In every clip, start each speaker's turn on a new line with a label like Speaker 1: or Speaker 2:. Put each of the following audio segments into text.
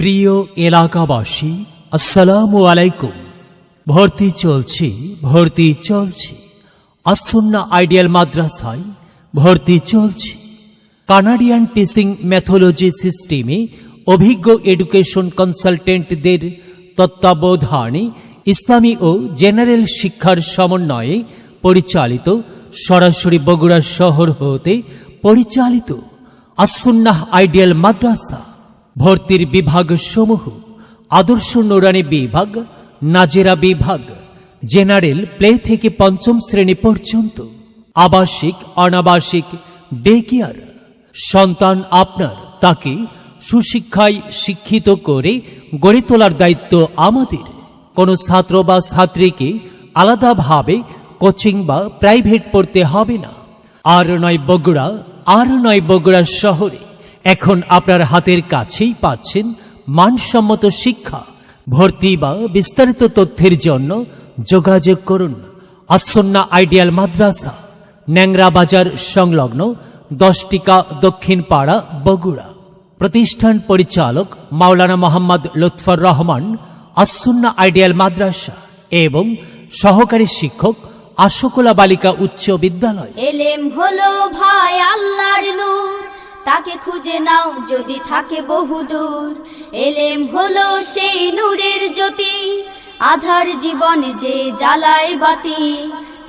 Speaker 1: প্রিয় এলাকাবাসী, আসসালামু আলাইকুম। ভর্তি চলছে আসুন্নাহ আইডিয়াল মাদ্রাসায় ভর্তি চলছে। কানাডিয়ান টিচিং মেথোলজি সিস্টেমে অভিজ্ঞ এডুকেশন কনসালটেন্টদের তত্ত্বাবধানে ইসলামী ও জেনারেল শিক্ষার সমন্বয়ে পরিচালিত, সরাসরি বগুড়া শহর হতে পরিচালিত আসুন্নাহ আইডিয়াল মাদ্রাসা। ভর্তির বিভাগ সমূহ: আদর্শ নুরানী বিভাগ, নাজেরা বিভাগ, জেনারেল প্লে থেকে পঞ্চম শ্রেণী পর্যন্ত, আবাসিক অনাবাসিক ডে কেয়ার। সন্তান আপনার, তাকে সুশিক্ষায় শিক্ষিত করে গড়ে তোলার দায়িত্ব আমাদের। কোনো ছাত্র বা ছাত্রীকে আলাদাভাবে কোচিং বা প্রাইভেট পড়তে হবে না। আর নয় বগুড়া শহরে এখন আপনার হাতের কাছেই পাচ্ছেন মানসম্মত শিক্ষা। ভর্তি বা বিস্তারিত তথ্যের জন্য যোগাযোগ করুন আসুন্নাহ আইডিয়াল মাদ্রাসা, ন্যাংরা বাজার সংলগ্ন 10 টিকা দক্ষিণ পাড়া, বগুড়া। প্রতিষ্ঠান পরিচালক মাওলানা মোহাম্মদ লুৎফর রহমান, আসুন্নাহ আইডিয়াল মাদ্রাসা, এবং সহকারী শিক্ষক আশোকোলা বালিকা উচ্চ বিদ্যালয়।
Speaker 2: এলেম হলো ভাই আল্লাহর নূর, তাকে খুঁজে নাও যদি থাকে বহুদূর। এলেম হলো সেই নূরের জ্যোতি, আধার জীবনে যে জ্বালায় বাতি।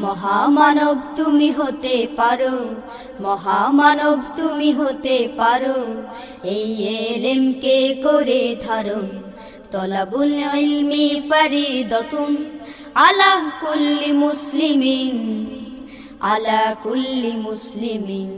Speaker 2: মহামানব তুমি হতে পারো, মহামানব তুমি হতে পারো। এই এলেমকে করে ধারণ, তলাবুল ইলমি ফরিদাতুন আলা কুল্লি মুসলিমিন, আলা কুল্লি মুসলিমিন।